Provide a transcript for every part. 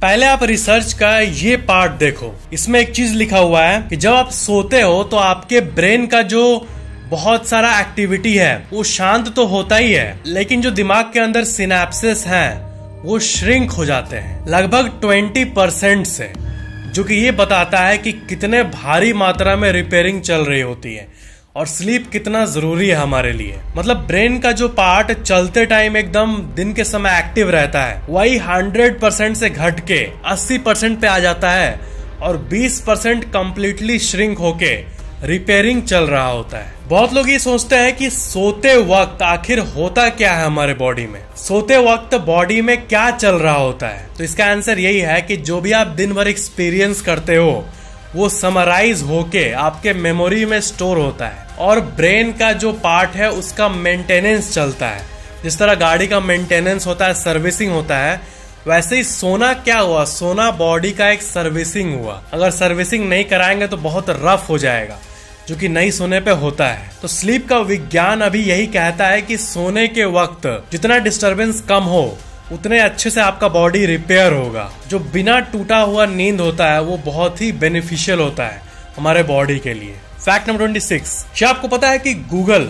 पहले आप रिसर्च का ये पार्ट देखो, इसमें एक चीज लिखा हुआ है कि जब आप सोते हो तो आपके ब्रेन का जो बहुत सारा एक्टिविटी है वो शांत तो होता ही है, लेकिन जो दिमाग के अंदर सिनेप्सेस हैं वो श्रिंक हो जाते हैं लगभग 20% से, जो कि ये बताता है कि कितने भारी मात्रा में रिपेयरिंग चल रही होती है और स्लीप कितना जरूरी है हमारे लिए। मतलब ब्रेन का जो पार्ट चलते टाइम एकदम दिन के समय एक्टिव रहता है, वही 100% से घट के 80% पे आ जाता है और 20% कंप्लीटली श्रिंक होके रिपेयरिंग चल रहा होता है। बहुत लोग ये सोचते हैं कि सोते वक्त आखिर होता क्या है हमारे बॉडी में, सोते वक्त बॉडी में क्या चल रहा होता है। तो इसका आंसर यही है कि जो भी आप दिन भर एक्सपीरियंस करते हो वो समराइज होके आपके मेमोरी में स्टोर होता है और ब्रेन का जो पार्ट है उसका मेंटेनेंस चलता है। जिस तरह गाड़ी का मेंटेनेंस होता है, सर्विसिंग होता है, वैसे ही सोना क्या हुआ, सोना बॉडी का एक सर्विसिंग हुआ। अगर सर्विसिंग नहीं कराएंगे तो बहुत रफ हो जाएगा, जो कि नहीं सोने पे होता है। तो स्लीप का विज्ञान अभी यही कहता है कि सोने के वक्त जितना डिस्टरबेंस कम हो उतने अच्छे से आपका बॉडी रिपेयर होगा। जो बिना टूटा हुआ नींद होता है वो बहुत ही बेनिफिशियल होता है हमारे बॉडी के लिए। फैक्ट नंबर 26, क्या आपको पता है कि गूगल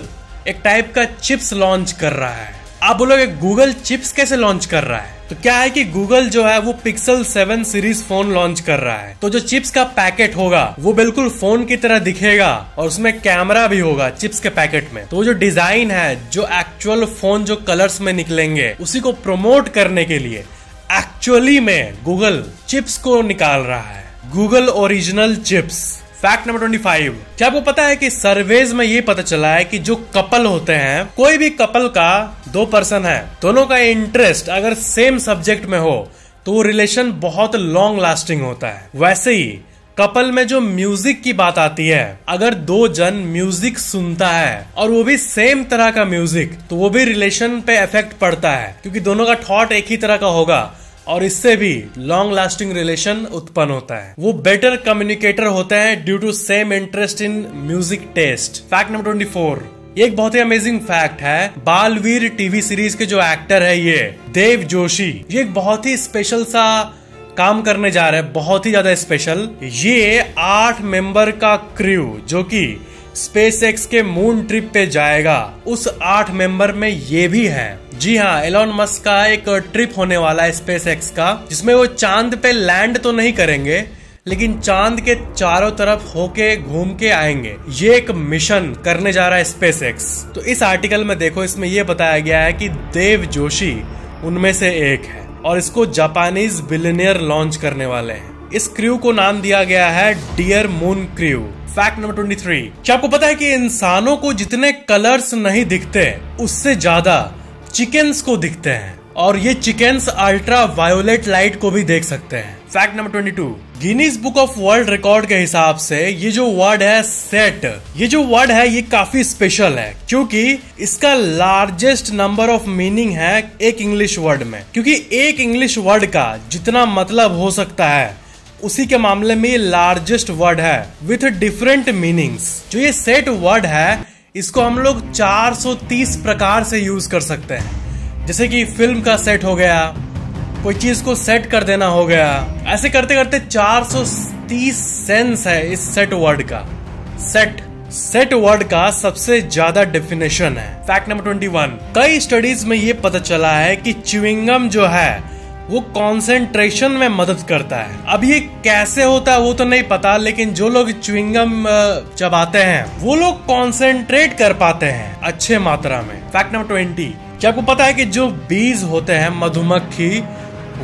एक टाइप का चिप्स लॉन्च कर रहा है? आप बोलोगे गूगल चिप्स कैसे लॉन्च कर रहा है? तो क्या है कि गूगल जो है वो पिक्सल 7 सीरीज फोन लॉन्च कर रहा है। तो जो चिप्स का पैकेट होगा वो बिल्कुल फोन की तरह दिखेगा और उसमें कैमरा भी होगा चिप्स के पैकेट में। तो वो जो डिजाइन है, जो एक्चुअल फोन जो कलर्स में निकलेंगे, उसी को प्रमोट करने के लिए एक्चुअली में गूगल चिप्स को निकाल रहा है, Google original chips. Fact number 25, क्या आपको पता है कि सर्वेज में ये पता चला है कि जो कपल होते हैं, कोई भी कपल का 2 पर्सन है, दोनों का इंटरेस्ट अगर सेम सब्जेक्ट में हो तो वो रिलेशन बहुत लॉन्ग लास्टिंग होता है। वैसे ही कपल में जो म्यूजिक की बात आती है, अगर 2 जन म्यूजिक सुनता है और वो भी सेम तरह का म्यूजिक, तो वो भी रिलेशन पे इफेक्ट पड़ता है, क्योंकि दोनों का थॉट एक ही तरह का होगा और इससे भी लॉन्ग लास्टिंग रिलेशन उत्पन्न होता है। वो बेटर कम्युनिकेटर होते हैं due to same interest in music taste. Fact number 24, ये एक बहुत ही अमेजिंग फैक्ट है। बालवीर टीवी सीरीज के जो एक्टर है ये देव जोशी, ये एक बहुत ही स्पेशल सा काम करने जा रहे हैं, बहुत ही ज्यादा स्पेशल। ये 8 मेंबर का क्रू जो कि स्पेसएक्स के मून ट्रिप पे जाएगा, उस 8 मेंबर में ये भी है। जी हाँ, एलॉन मस्क का एक ट्रिप होने वाला है स्पेसएक्स का, जिसमें वो चांद पे लैंड तो नहीं करेंगे लेकिन चांद के चारों तरफ होके घूम के आएंगे। ये एक मिशन करने जा रहा है स्पेसएक्स। तो इस आर्टिकल में देखो, इसमें ये बताया गया है कि देव जोशी उनमें से एक है और इसको जापानीज बिलियनियर लॉन्च करने वाले हैं। इस क्रू को नाम दिया गया है dear moon crew. Fact number 23, क्या आपको पता है कि इंसानों को जितने कलर्स नहीं दिखते उससे ज्यादा चिकन्स को दिखते हैं और ये चिकन्स अल्ट्रा वायोलेट लाइट को भी देख सकते हैं। Fact number 22, Guinness book of world record के हिसाब से ये जो वर्ड है सेट, ये जो वर्ड है ये काफी स्पेशल है क्योंकि इसका लार्जेस्ट नंबर ऑफ मीनिंग है एक इंग्लिश वर्ड में। क्योंकि एक इंग्लिश वर्ड का जितना मतलब हो सकता है उसी के मामले में ये लार्जेस्ट वर्ड है विथ डिफरेंट मीनिंग्स। जो ये सेट वर्ड है इसको हम लोग 430 प्रकार से यूज कर सकते हैं, जैसे कि फिल्म का सेट हो गया, कोई चीज को सेट कर देना हो गया। ऐसे करते करते 430 सेंस है इस सेट वर्ड का। सेट वर्ड का सबसे ज्यादा डेफिनेशन है। फैक्ट नंबर 21, कई स्टडीज में ये पता चला है कि च्युइंगम जो है वो कंसंट्रेशन में मदद करता है। अब ये कैसे होता है वो तो नहीं पता, लेकिन जो लोग च्युइंगम चबाते हैं वो लोग कंसंट्रेट कर पाते हैं अच्छे मात्रा में। फैक्ट नंबर 20, क्या आपको पता है कि जो बीज होते हैं मधुमक्खी,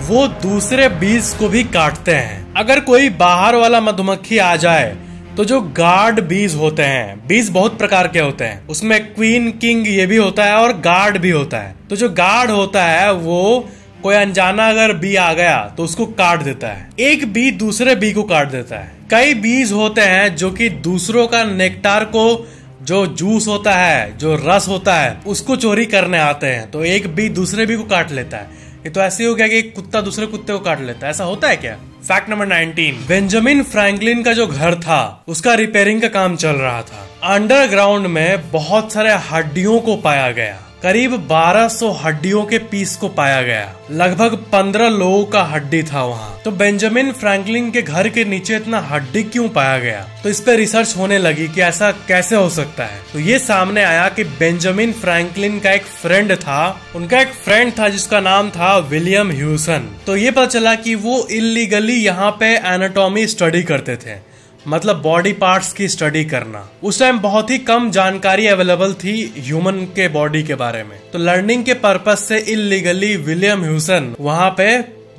वो दूसरे बीज को भी काटते हैं। अगर कोई बाहर वाला मधुमक्खी आ जाए तो जो गार्ड बीज होते हैं, बीज बहुत प्रकार के होते हैं, उसमें क्वीन किंग ये भी होता है और गार्ड भी होता है। तो जो गार्ड होता है वो कोई अनजाना अगर बी आ गया तो उसको काट देता है। एक बी दूसरे बी को काट देता है। कई बीज होते हैं जो कि दूसरों का नेक्टार को, जो जूस होता है, जो रस होता है, उसको चोरी करने आते हैं, तो एक बी दूसरे बी को काट लेता है। ये तो ऐसे हो गया कि एक कुत्ता दूसरे कुत्ते को काट लेता है, ऐसा होता है क्या? फैक्ट नंबर 19, बेंजामिन फ्रैंकलिन का जो घर था उसका रिपेयरिंग का काम चल रहा था। अंडरग्राउंड में बहुत सारे हड्डियों को पाया गया करीब 1200 हड्डियों के पीस को पाया गया। लगभग 15 लोगों का हड्डी था वहाँ। तो बेंजामिन फ्रैंकलिन के घर के नीचे इतना हड्डी क्यों पाया गया? तो इस पे रिसर्च होने लगी कि ऐसा कैसे हो सकता है। तो ये सामने आया कि बेंजामिन फ्रैंकलिन का एक फ्रेंड था, उनका एक फ्रेंड था जिसका नाम था विलियम ह्यूसन। तो ये पता चला कि वो इलीगली यहाँ पे एनाटॉमी स्टडी करते थे, मतलब बॉडी पार्ट्स की स्टडी करना। उस टाइम बहुत ही कम जानकारी अवेलेबल थी ह्यूमन के बॉडी के बारे में। तो लर्निंग के पर्पस से इलीगली विलियम ह्यूसन वहां पे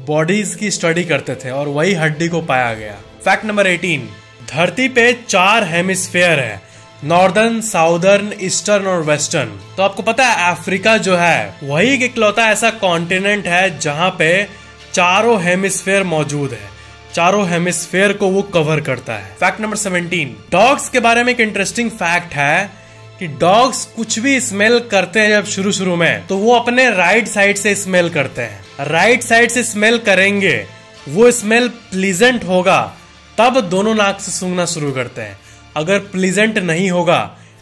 बॉडीज की स्टडी करते थे और वही हड्डी को पाया गया। फैक्ट नंबर 18, धरती पे 4 हेमिस्फेयर है, नॉर्दर्न, साउदर्न, ईस्टर्न और वेस्टर्न। तो आपको पता है अफ्रीका जो है वही एक इकलौता ऐसा कॉन्टिनेंट है जहाँ पे चारों हेमिस्फेयर मौजूद है, चारों हेमिस्फेयर को वो कवर करता है। फैक्ट नंबर 17, डॉग्स के बारे में एक इंटरेस्टिंग फैक्ट है कि डॉग्स कुछ भी स्मेल करते हैं जब शुरू में तो वो अपने राइट साइड से स्मेल करते हैं। राइट साइड से स्मेल करेंगे, वो स्मेल प्लीजेंट होगा तब दोनों नाक से सूंघना शुरू करते हैं। अगर प्लीजेंट नहीं होगा,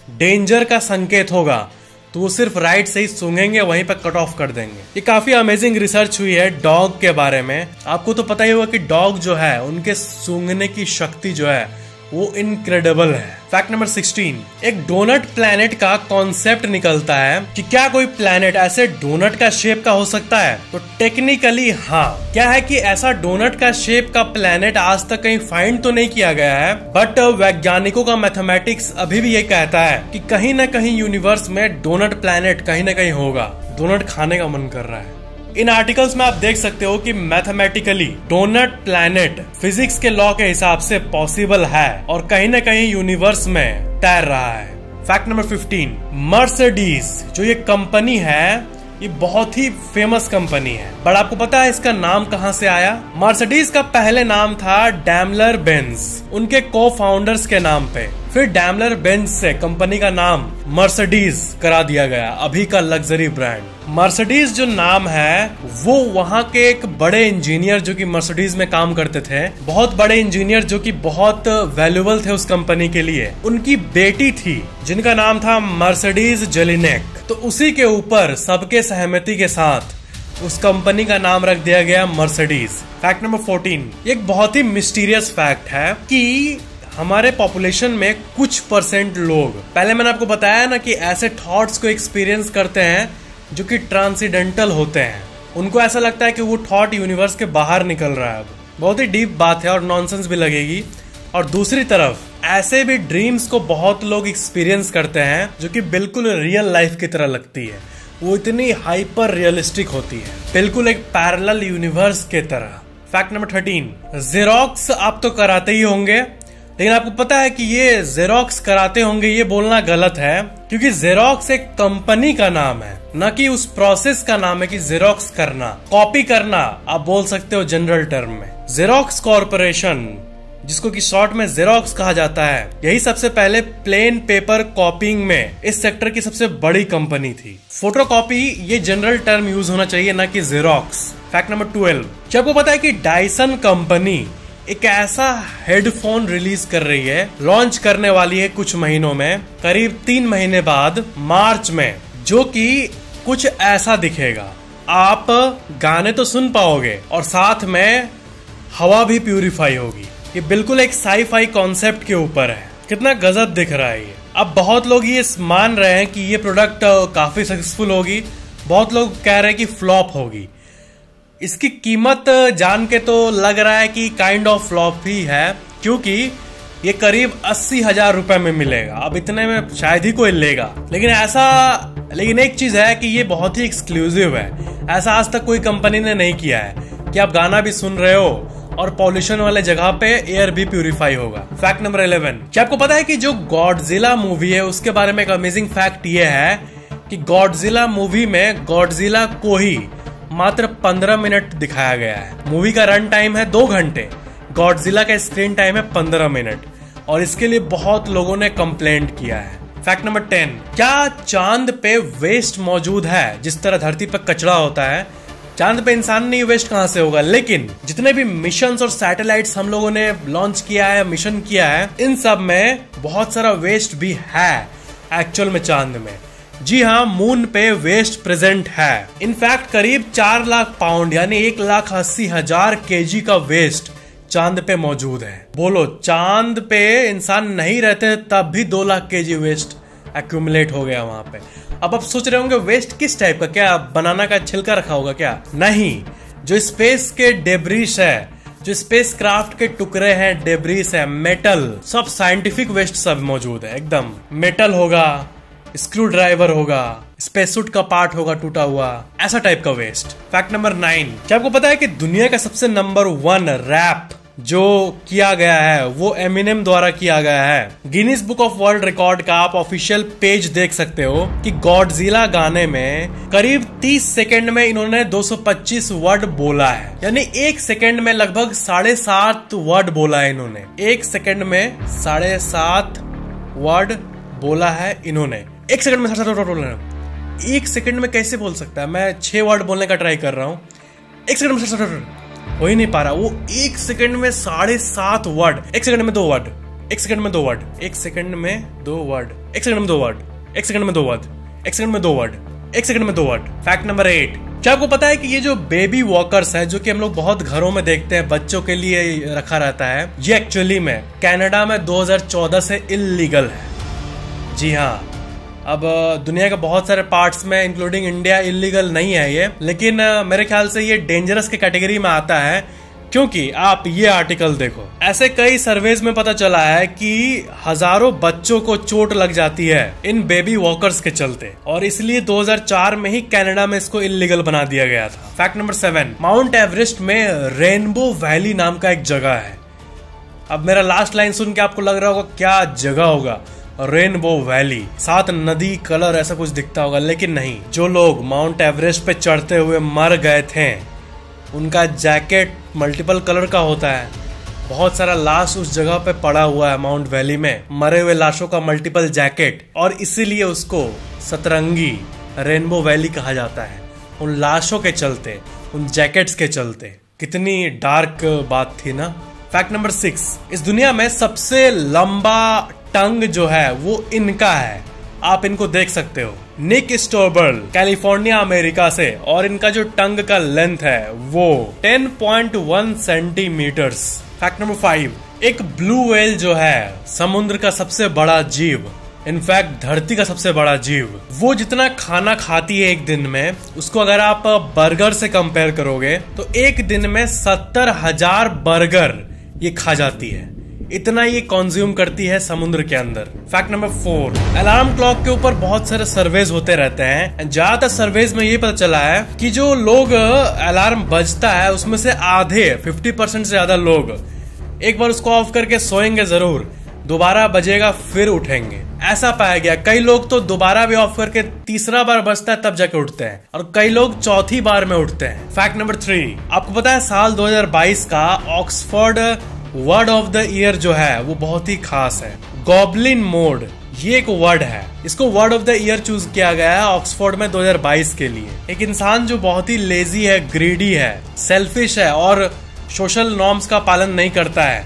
डेंजर का संकेत होगा, तो वो सिर्फ राइट से ही सूंघेंगे, वहीं पर कट ऑफ कर देंगे। ये काफी अमेजिंग रिसर्च हुई है डॉग के बारे में। आपको तो पता ही होगा कि डॉग जो है उनके सूंघने की शक्ति जो है वो इनक्रेडिबल है। फैक्ट नंबर 16, एक डोनट प्लैनेट का कॉन्सेप्ट निकलता है कि क्या कोई प्लैनेट ऐसे डोनट का शेप का हो सकता है? तो टेक्निकली हाँ। क्या है कि ऐसा डोनट का शेप का प्लैनेट आज तक कहीं फाइंड तो नहीं किया गया है, बट वैज्ञानिकों का मैथमेटिक्स अभी भी ये कहता है कि कहीं ना कहीं यूनिवर्स में डोनट प्लैनेट कहीं ना कहीं होगा। डोनट खाने का मन कर रहा है। इन आर्टिकल्स में आप देख सकते हो कि मैथमेटिकली डोनट प्लैनेट फिजिक्स के लॉ के हिसाब से पॉसिबल है और कहीं ना कहीं यूनिवर्स में तैर रहा है। फैक्ट नंबर 15, मर्सिडीज जो ये कंपनी है ये बहुत ही फेमस कंपनी है, बट आपको पता है इसका नाम कहाँ से आया? मर्सिडीज का पहले नाम था डैमलर बेंज, उनके को फाउंडर्स के नाम पे। फिर डैमलर बेंज से कंपनी का नाम मर्सिडीज करा दिया गया, अभी का लग्जरी ब्रांड। मर्सिडीज जो नाम है वो वहाँ के एक बड़े इंजीनियर जो कि मर्सिडीज में काम करते थे, बहुत बड़े इंजीनियर जो कि बहुत वैल्यूएबल थे उस कंपनी के लिए, उनकी बेटी थी जिनका नाम था मर्सिडीज जेलिनेक। तो उसी के ऊपर सबके सहमति के साथ उस कंपनी का नाम रख दिया गया मर्सिडीज। फैक्ट नंबर 14, एक बहुत ही मिस्टीरियस फैक्ट है कि हमारे पॉपुलेशन में कुछ परसेंट लोग, पहले मैंने आपको बताया ना कि ऐसे थॉट्स को एक्सपीरियंस करते हैं जो कि ट्रांसीडेंटल होते हैं। उनको ऐसा लगता है कि वो थॉट यूनिवर्स के बाहर निकल रहा है। अब बहुत ही डीप बात है और नॉनसेंस भी लगेगी। और दूसरी तरफ ऐसे भी ड्रीम्स को बहुत लोग एक्सपीरियंस करते हैं जो कि बिल्कुल रियल लाइफ की तरह लगती है। वो इतनी हाइपर रियलिस्टिक होती है, बिल्कुल एक पैरेलल यूनिवर्स के तरह। फैक्ट नंबर 13, जेरोक्स आप तो कराते ही होंगे, लेकिन आपको पता है कि ये जेरोक्स कराते होंगे ये बोलना गलत है, क्योंकि जेरोक्स एक कंपनी का नाम है, न कि उस प्रोसेस का नाम है कि जेरोक्स करना, कॉपी करना आप बोल सकते हो जनरल टर्म में। जेरोक्स कॉर्पोरेशन, जिसको कि शॉर्ट में जेरोक्स कहा जाता है, यही सबसे पहले प्लेन पेपर कॉपिंग में इस सेक्टर की सबसे बड़ी कंपनी थी। फोटोकॉपी ये जनरल टर्म यूज होना चाहिए, न कि जेरोक्स। फैक्ट नंबर 12, क्या आपको पता है कि डायसन कंपनी एक ऐसा हेडफोन रिलीज कर रही है, लॉन्च करने वाली है कुछ महीनों में, करीब 3 महीने बाद मार्च में, जो कि कुछ ऐसा दिखेगा। आप गाने तो सुन पाओगे और साथ में हवा भी प्यूरिफाई होगी। ये बिल्कुल एक साई-फाई कॉन्सेप्ट के ऊपर है। कितना गजब दिख रहा है ये। अब बहुत लोग ये मान रहे हैं कि ये प्रोडक्ट काफी सक्सेसफुल होगी, बहुत लोग कह रहे हैं कि फ्लॉप होगी। इसकी कीमत जान के तो लग रहा है कि काइंड ऑफ फ्लॉप ही है, क्योंकि ये करीब 80,000 रुपए में मिलेगा। अब इतने में शायद ही कोई लेगा, लेकिन एक चीज है कि ये बहुत ही एक्सक्लूसिव है। ऐसा आज तक कोई कंपनी ने नहीं किया है कि आप गाना भी सुन रहे हो और पॉल्यूशन वाले जगह पे एयर भी प्यूरिफाई होगा। फैक्ट नंबर 11, क्या आपको पता है कि जो गॉडजिला मूवी है उसके बारे में एक अमेजिंग फैक्ट ये है कि गॉडजिला मूवी में गॉडजिला को ही मात्र 15 मिनट दिखाया गया है। मूवी का रन टाइम है 2 घंटे, गॉडजिला का स्क्रीन टाइम है 15 मिनट, और इसके लिए बहुत लोगों ने कंप्लेंट किया है। फैक्ट नंबर 10, क्या चांद पे वेस्ट मौजूद है? जिस तरह धरती पे कचरा होता है, चांद पे इंसान नहीं, वेस्ट कहां से होगा? लेकिन जितने भी मिशंस और सैटेलाइट्स हम लोगों ने लॉन्च किया है, मिशन किया है, इन सब में बहुत सारा वेस्ट भी है एक्चुअल में चांद में। जी हाँ, मून पे वेस्ट प्रेजेंट है। इनफैक्ट करीब 4 लाख पाउंड यानी 1,80,000 केजी का वेस्ट चांद पे मौजूद है। बोलो, चांद पे इंसान नहीं रहते तब भी 2 लाख केजी वेस्ट एक्यूमुलेट हो गया वहां पे। अब आप सोच रहे होंगे वेस्ट किस टाइप का, क्या बनाना का छिलका रखा होगा क्या? नहीं, जो स्पेस के डेब्रिस है, जो स्पेस क्राफ्ट के टुकड़े हैं, डेब्रिस है, मेटल, सब साइंटिफिक वेस्ट सब मौजूद है। एकदम मेटल होगा, स्क्रू ड्राइवर होगा, स्पेस सूट का पार्ट होगा टूटा हुआ, ऐसा टाइप का वेस्ट। फैक्ट नंबर 9, क्या आपको पता है कि दुनिया का सबसे नंबर 1 रैप जो किया गया है वो एमिनेम द्वारा किया गया है। Guinness book of world record का आप ऑफिशियल पेज देख सकते हो कि गॉडजिला गाने में करीब 30 सेकंड में इन्होंने 225 वर्ड बोला है, यानी 1 सेकंड में लगभग 7.5 वर्ड बोला है इन्होंने। 1 सेकंड में 7.5 वर्ड बोला है इन्होंने। 1 सेकंड में 7.5 वर्ड बोला है। 1 सेकंड में कैसे बोल सकता है? मैं 6 वर्ड बोलने का ट्राई कर रहा हूँ, 1 सेकंड में 7.5 हो ही नहीं पा रहा। वो 1 सेकंड में 7.5 वर्ड, 1 सेकंड में 2 वर्ड, 1 सेकंड में 2 वर्ड, 1 सेकंड में 2 वर्ड, 1 सेकंड में 2 वर्ड, 1 सेकंड में 2 वर्ड, 1 सेकंड में 2 वर्ड, 1 सेकंड में 2 वर्ड। फैक्ट नंबर 8, क्या आपको पता है कि ये जो बेबी वॉकर्स है जो कि हम लोग बहुत घरों में देखते हैं, बच्चों के लिए रखा रहता है, ये एक्चुअली में कनाडा में 2014 से इल्लीगल है। जी हाँ, अब दुनिया के बहुत सारे पार्ट्स में इंक्लूडिंग इंडिया इलीगल नहीं है ये, लेकिन मेरे ख्याल से ये डेंजरस के कैटेगरी में आता है, क्योंकि आप ये आर्टिकल देखो। ऐसे कई सर्वेज में पता चला है कि हजारों बच्चों को चोट लग जाती है इन बेबी वॉकर्स के चलते, और इसलिए 2004 में ही कनाडा में इसको इलीगल बना दिया गया था। फैक्ट नंबर 7, माउंट एवरेस्ट में रेनबो वैली नाम का एक जगह है। अब मेरा लास्ट लाइन सुन के आपको लग रहा होगा क्या जगह होगा, रेनबो वैली, 7 नदी कलर ऐसा कुछ दिखता होगा, लेकिन नहीं। जो लोग माउंट एवरेस्ट पे चढ़ते हुए मर गए थे उनका जैकेट मल्टीपल कलर का होता है। बहुत सारा लाश उस जगह पे पड़ा हुआ है माउंट वैली में, मरे हुए लाशों का मल्टीपल जैकेट, और इसीलिए उसको सतरंगी रेनबो वैली कहा जाता है, उन लाशों के चलते, उन जैकेट्स के चलते। कितनी डार्क बात थी ना। फैक्ट नंबर 6, इस दुनिया में सबसे लंबा टंग जो है वो इनका है, आप इनको देख सकते हो। निक स्टोबर्ल, कैलिफोर्निया अमेरिका से, और इनका जो टंग का लेंथ है वो 10.1 सेंटीमीटर्स। फैक्ट नंबर 5, एक ब्लू व्हेल जो है समुद्र का सबसे बड़ा जीव, इनफैक्ट धरती का सबसे बड़ा जीव, वो जितना खाना खाती है एक दिन में, उसको अगर आप बर्गर से कंपेयर करोगे तो एक दिन में 70,000 बर्गर ये खा जाती है। इतना ये कंज्यूम करती है समुद्र के अंदर। फैक्ट नंबर 4, अलार्म क्लॉक के ऊपर बहुत सारे सर्वेज होते रहते हैं। ज्यादातर सर्वेज में ये पता चला है कि जो लोग अलार्म बजता है उसमें से आधे 50% से ज्यादा लोग एक बार उसको ऑफ करके सोएंगे जरूर, दोबारा बजेगा फिर उठेंगे। ऐसा पाया गया। कई लोग तो दोबारा भी ऑफ करके तीसरा बार बजता है तब जाके उठते हैं, और कई लोग चौथी बार में उठते हैं। फैक्ट नंबर 3, आपको पता है साल 2022 का Oxford word of the year जो है वो बहुत ही खास है। गॉब्लिन मोड, ये एक वर्ड है, इसको word of the year choose किया गया है ऑक्सफोर्ड में 2022 के लिए। एक इंसान जो बहुत ही लेजी है, ग्रीडी है, सेल्फिश है और सोशल नॉर्म्स का पालन नहीं करता है,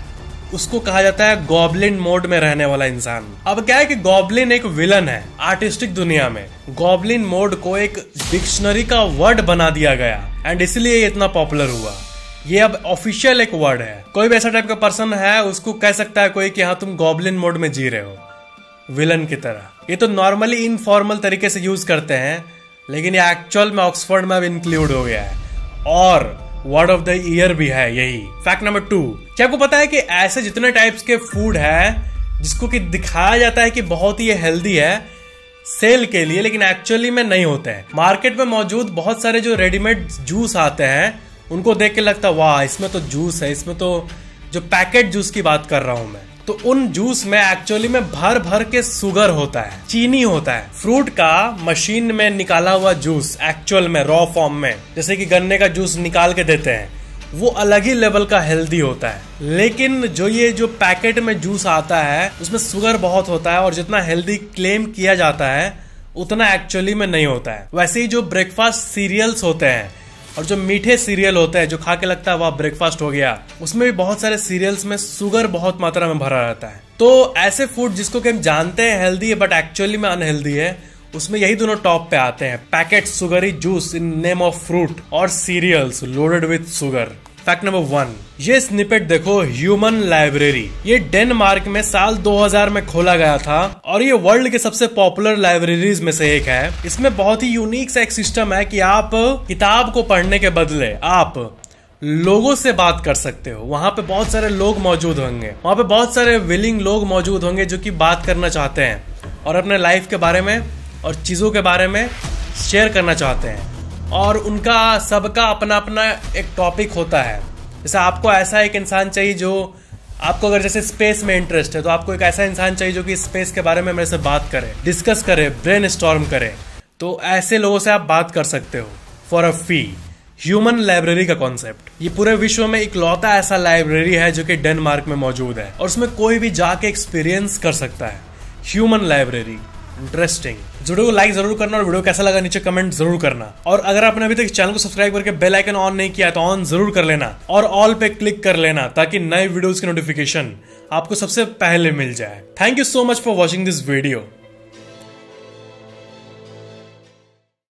उसको कहा जाता है गॉब्लिन मोड में रहने वाला इंसान। अब क्या है कि गॉब्लिन एक विलन है आर्टिस्टिक दुनिया में। गॉब्लिन मोड को एक डिक्शनरी का वर्ड बना दिया गया एंड इसलिए इतना पॉपुलर हुआ। ये अब ऑफिशियल एक वर्ड है। कोई भी ऐसा टाइप का पर्सन है उसको कह सकता है कोई कि हाँ तुम गॉब्लिन मोड में जी रहे हो, विलन की तरह। ये तो नॉर्मली इनफॉर्मल तरीके से यूज करते हैं, लेकिन ये एक्चुअल में ऑक्सफोर्ड में अब इंक्लूड हो गया है और वर्ड ऑफ द ईयर भी है यही। फैक्ट नंबर 2, क्या आपको पता है कि ऐसे जितने टाइप्स के फूड है जिसको कि दिखाया जाता है कि बहुत ही हेल्दी है सेल के लिए, लेकिन एक्चुअली में नहीं होते हैं। मार्केट में मौजूद बहुत सारे जो रेडीमेड जूस आते हैं उनको देख के लगता है वाह इसमें तो जूस है, इसमें तो जो पैकेट जूस की बात कर रहा हूं मैं, तो उन जूस में एक्चुअली में भर भर के शुगर होता है, चीनी होता है। फ्रूट का मशीन में निकाला हुआ जूस एक्चुअल में रॉ फॉर्म में, जैसे कि गन्ने का जूस निकाल के देते हैं, वो अलग ही लेवल का हेल्दी होता है। लेकिन जो पैकेट में जूस आता है उसमें शुगर बहुत होता है और जितना हेल्दी क्लेम किया जाता है उतना एक्चुअली में नहीं होता है। वैसे ही जो ब्रेकफास्ट सीरियल्स होते हैं और जो मीठे सीरियल होते हैं जो खा के लगता है वाह ब्रेकफास्ट हो गया, उसमें भी बहुत सारे सीरियल्स में शुगर बहुत मात्रा में भरा रहता है। तो ऐसे फूड जिसको कि हम जानते हैं हेल्दी है बट एक्चुअली में अनहेल्दी है, उसमें यही दोनों टॉप पे आते हैं। Packet sugary juice in name of fruit और cereals loaded with sugar. Fact number 1, ये स्निपेट देखो, ह्यूमन लाइब्रेरी। ये डेनमार्क में साल 2000 में खोला गया था और ये वर्ल्ड के सबसे पॉपुलर लाइब्रेरीज में से एक है। इसमें बहुत ही यूनिक सा एक सिस्टम है कि आप किताब को पढ़ने के बदले आप लोगों से बात कर सकते हो। वहां पे बहुत सारे लोग मौजूद होंगे, वहां पे बहुत सारे विलिंग लोग मौजूद होंगे जो कि बात करना चाहते हैं और अपने लाइफ के बारे में और चीजों के बारे में शेयर करना चाहते हैं। और उनका सबका अपना अपना एक टॉपिक होता है। जैसे आपको ऐसा एक इंसान चाहिए जो आपको, अगर जैसे स्पेस में इंटरेस्ट है तो आपको एक ऐसा इंसान चाहिए जो कि स्पेस के बारे में मेरे से बात करे, डिस्कस करे, ब्रेनस्टॉर्म करे। तो ऐसे लोगों से आप बात कर सकते हो for a fee. Human library का कॉन्सेप्ट, ये पूरे विश्व में इकलौता ऐसा लाइब्रेरी है जो कि डेनमार्क में मौजूद है और उसमें कोई भी जाके एक्सपीरियंस कर सकता है। Human library, interesting. वीडियो को लाइक जरूर करना और वीडियो कैसा लगा नीचे कमेंट जरूर करना। और अगर आपने अभी तक चैनल को सब्सक्राइब करके बेल आइकन ऑन नहीं किया तो ऑन जरूर कर लेना और ऑल पे क्लिक कर लेना ताकि नए वीडियोस की नोटिफिकेशन आपको सबसे पहले मिल जाए। Thank you so much for watching this video.